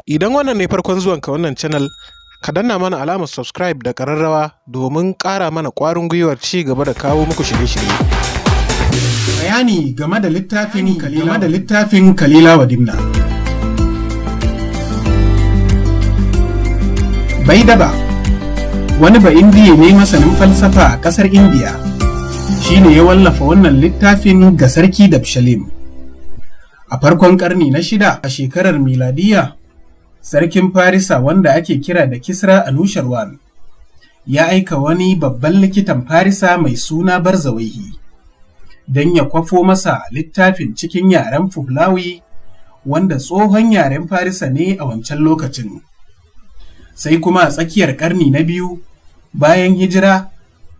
Idan wannan ne farkon zuwanka wannan channel, ka danna mana alamar subscribe da ƙararrawa domin ƙara mana ƙwarin gwiwar ci gaba da kawo muku shirye-shirye. Bayani game da littafin Kalila wa Dimna. Baidaba wani ba indiya ne masanin falsafa a ƙasar Indiya, shi ne ya wallafa wannan littafin ga sarki Dabshalim. A farkon ƙarni na 6 a shekarar miladiya, sarkin Farisa wanda ake kira da Kisra Anusharwan ya aika wani babban likitan Farisa mai suna Barzawaihi don ya kwafo masa littafin cikin yaren Fuhlawi wanda tsohon yaren Farisa ne a wancan lokacin. Sai kuma a tsakiyar ƙarni na 2 bayan hijira,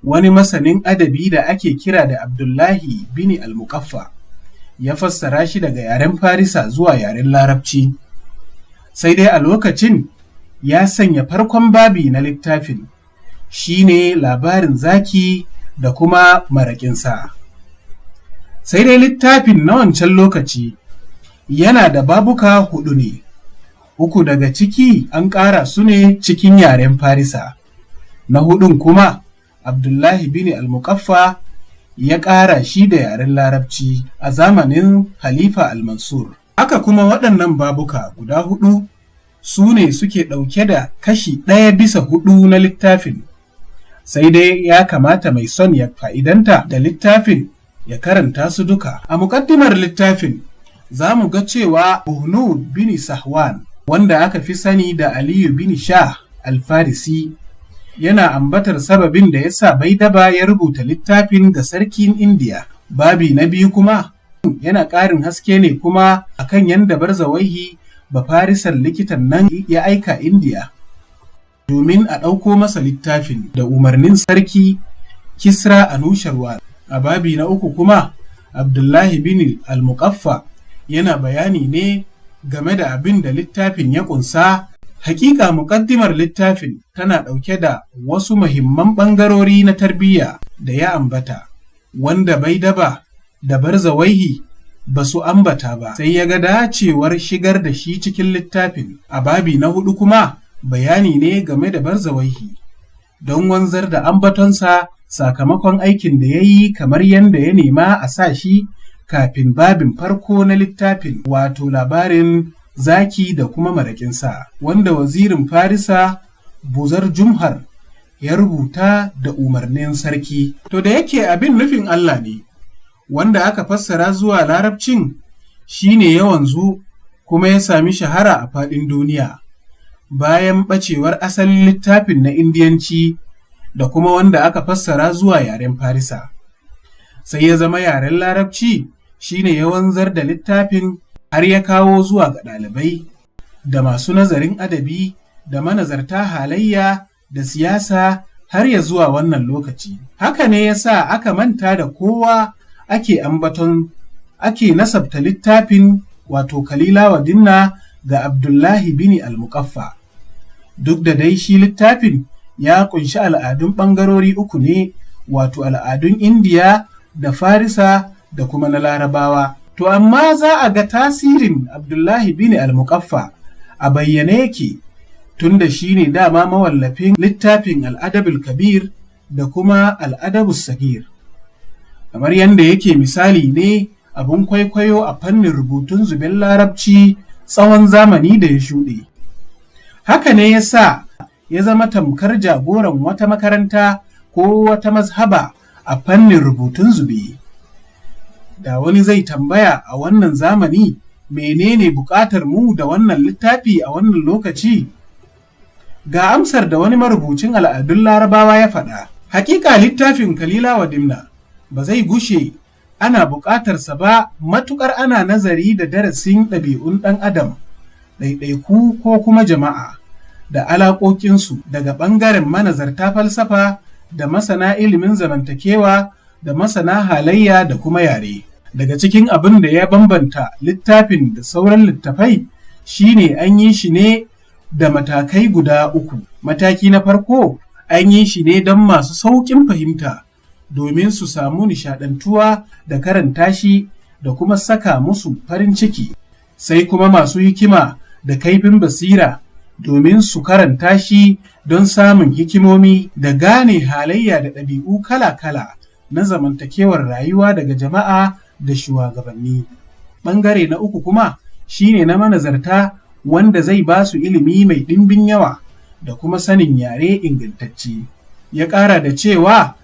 wani masanin adabi da ake kira da Abdullahi bin al-Muqaffa ya fassara shi daga yaren Farisa zuwa yaren Larabci. Sai dai a lokacin ya sanya farkon babi na littafin shine labarin zaki da kuma maraƙinsa. Sai dai littafin na wancan lokaci yana da babuka 4 ne, 3 daga ciki an ƙara su ne cikin yaren Farisa, na 4 kuma Abdullahi bin al-Muqaffa ya ƙara shi da yaren Larabci a zamanin Halifa al-Mansur. Haka kuma waɗannan babuka guda 4 su ne suke ɗauke da kashi 1/4 na littafin. Sai dai ya kamata mai son ya fa'idanta da littafin ya karanta su duka. A muƙaddimar littafin za mu ga cewa Buhnud bin Sahwan, wanda aka fi sani da Aliyu bin Shah al-Farisi, yana ambatar sababin da ya sa Baidaba ya rubuta littafin ga sarkin Indiya. Babi na 2 kuma yana ƙarin haske ne kuma akan yanda Barzawaihi Bafarisan likitan nan ya aika Indiya domin a ɗauko masa littafin da umarnin sarki Kisra Anusharwan. A babi na 3 kuma Abdullahi bin al-Muqaffa yana bayani ne game da abin da littafin ya ƙunsa. Hakika muƙaddimar littafin tana ɗauke da wasu muhimman ɓangarori na tarbiyya da ya ambata, wanda Baidaba da Barzawaihi ba su ambata ba, sai ya ga dacewar shigar da shi cikin littafin. A babi na 4 kuma bayani ne game da Barzawaihi don wanzar da ambatonsa sakamakon aikin da ya yi kamar yadda ya nema a sa shi kafin babin farko na littafin, wato labarin zaki da kuma maraƙinsa, wanda wazirin Farisa Buzar Jumhar ya rubuta da umarnin sarki. To da yake abin nufin Allah ne, wanda aka fassara zuwa Larabcin shine ya wanzu kuma ya sami shahara a faɗin duniya bayan ɓacewar asalin littafin na Indiyanci da kuma wanda aka fassara zuwa yaren Farisa. Sai ya zama yaren Larabci shine ya wanzar da littafin har ya kawo zuwa ga ɗalibai da masu nazarin adabi da manazarta halayya da siyasa har ya zuwa wannan lokaci. Haka ne ya sa aka manta da kowa ake nasabta littafin wato Kalila wa Dimna ga Abdullahi bin al-Muqaffa. Duk da dai shi littafin ya kunshi al'adun ɓangarori 3 ne, wato al'adun Indiya da Farisa da kuma na Larabawa. To amma za a ga tasirin Abdullahi bin al-Muqaffa a bayyane yake, tunda shi ne dama mawallafin littafin Al'adabul Kabir da kuma Al'adabus Sagir. Kamar yadda yake misali ne abin kwaikwayo a fannin rubutun zubin Larabci tsawon zamani da ya shuɗe. Haka ne ya sa ya zama tamkar jagoran wata makaranta ko wata mazhaba a fannin rubutun zube. Da wani zai tambaya a wannan zamani, menene buƙatar mu da wannan littafi a wannan lokaci? Ga amsar da wani marubucin al'adun Larabawa ya faɗa. Hakika littafin Kalila wa Dimna ba zai gushe ana buƙatarsa ba matuƙar ana nazari da darasin ɗabi'un ɗan adam, ɗaiɗaiku ko kuma jama'a, da alaƙoƙinsu daga ɓangaren manazarta falsafa da masana ilimin zamantakewa da masana halayya da kuma yare. Daga cikin abin da ya bambanta littafin da sauran littafai shine an yi shi ne da matakai guda 3. Mataki na farko an yi shi ne don masu sauƙin fahimta domin su samu nishaɗantuwa da karanta shi da kuma saka musu farin ciki. Sai kuma masu hikima da kaifin basira domin su karanta shi don samun hikimomi da gane halayya da ɗabi'u kala-kala na zamantakewar rayuwa daga jama'a da shugabanni. Ɓangare na uku kuma shine na manazarta wanda zai ba su ilimi mai ɗimbin yawa da kuma sanin yare ingantacce. Ya ƙara da cewa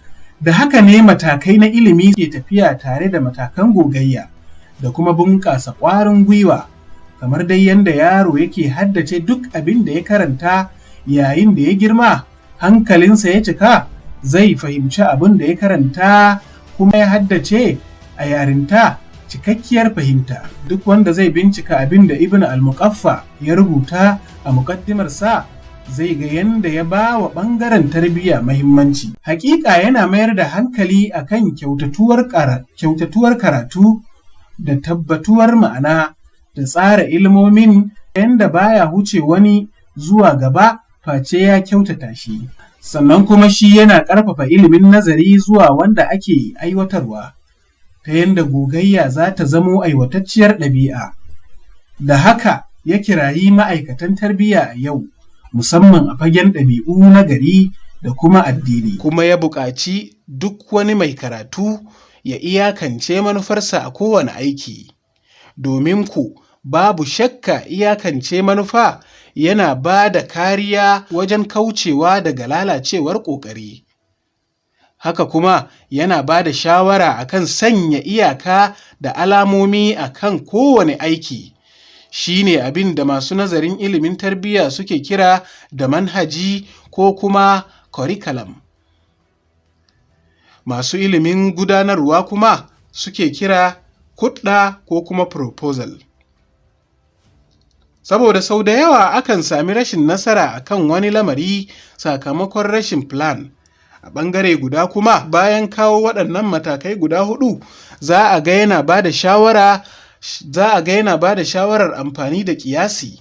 da haka ne matakai na ilimi ke tafiya tare da matakan gogayya da kuma bunƙasa ƙwarin gwiwa, kamar dai yadda yaro yake haddace duk abin da ya karanta yayin da ya girma hankalinsa ya cika zai fahimci abin da ya karanta kuma ya haddace a yarinta cikakkiyar fahimta. Duk wanda zai bincika abin da Ibn al-Muqaffa ya rubuta a muƙaddimarsa zai ga yadda ya ba wa ɓangaren tarbiyya mahimmanci. Hakika yana mayar da hankali akan kyautatuwar karatu da tabbatuwar ma'ana da tsara ilmomin yadda baya huce wani zuwa gaba face ya kyautata shi. Sannan kuma shi yana ƙarfafa ilimin nazari zuwa wanda ake aiwatarwa ta yadda gogayya za ta zamo aiwatacciyar ɗabi'a. Da haka ya kirayi ma'aikatan tarbiyya a yau, musamman a fagen ɗabi'u na gari da kuma addini. Kuma ya buƙaci duk wani mai karatu ya iyakance manufarsa a kowane aiki, domin ku babu shakka iyakance manufa yana ba da kariya wajen kaucewa daga lalacewar ƙoƙari. Haka kuma yana ba da shawara akan sanya iyaka da alamomi akan kowane aiki. Shi ne abin da masu nazarin ilimin tarbiyya suke kira da manhaji ko kuma curriculum. Masu ilimin gudanarwa kuma suke kira kuɗa ko kuma proposal. Saboda sau da yawa akan sami rashin nasara akan wani lamari sakamakon rashin plan. A ɓangare guda kuma bayan kawo waɗannan matakai guda hudu za a ga yana ba da shawarar amfani da ƙiyasi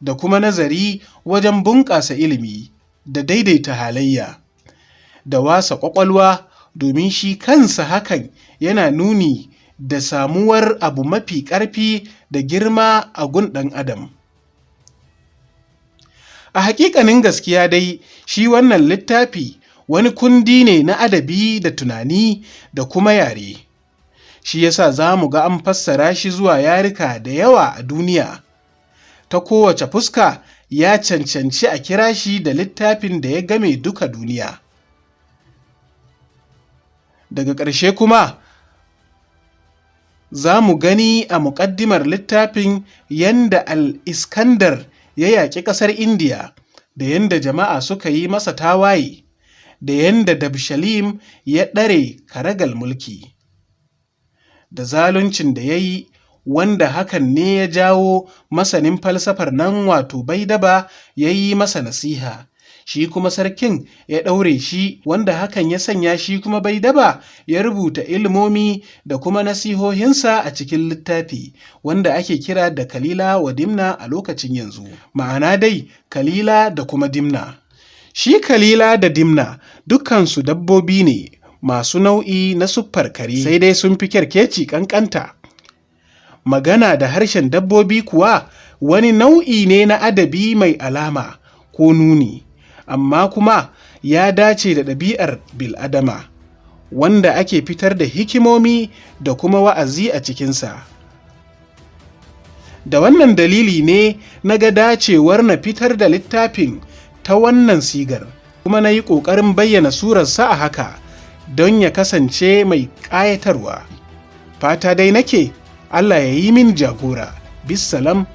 da kuma nazari wajen bunƙasa ilimi da daidaita halayya da wasa ƙwaƙwalwa, domin shi kansa hakan yana nuni da samuwar abu mafi ƙarfi da girma a gun ɗan adam. A haƙiƙanin gaskiya dai shi wannan littafi wani kundi ne na adabi da tunani da kuma yare. Shi yasa za mu ga an fassara shi zuwa yarika da yawa a duniya. Ta kowace fuska ya cancanci a kira shi da littafin da ya game duka duniya. Daga ƙarshe kuma za mu gani a muƙaddimar littafin yanda Al-Iskandar ya yaƙi ƙasar Indiya, da yanda jama'a suka yi masa tawaye, da yanda Dabshalim ya ɗare karagal mulki, da zaluncin da ya yi, wanda hakan ne ya jawo masanin falsafar nan wato Baidaba ya yi masa nasiha, shi kuma sarkin ya ɗaure shi, wanda hakan ya sanya shi kuma Baidaba ya rubuta ilmomi da kuma nasihohinsa a cikin littafi wanda ake kira da Kalila wa Dimna a lokacin yanzu. Ma'ana dai Kalila da kuma Dimna. Shi Kalila da Dimna dukkansu dabbobi ne masu nau'i na siffar kare, sai dai sun fi kyarkeci ƙanƙanta. Magana da harshen dabbobi kuwa wani nau'i ne na adabi mai alama ko nuni, amma kuma ya dace da ɗabi'ar bil'adama, wanda ake fitar da hikimomi da kuma wa'azi a cikinsa. Da wannan dalili ne na ga dacewar na fitar da littafin ta wannan sigar, kuma na yi ƙoƙarin bayyana surarsa a haka don ya kasance mai ƙayatarwa. Fata dai nake Allah ya yi min jagora. Bissalam.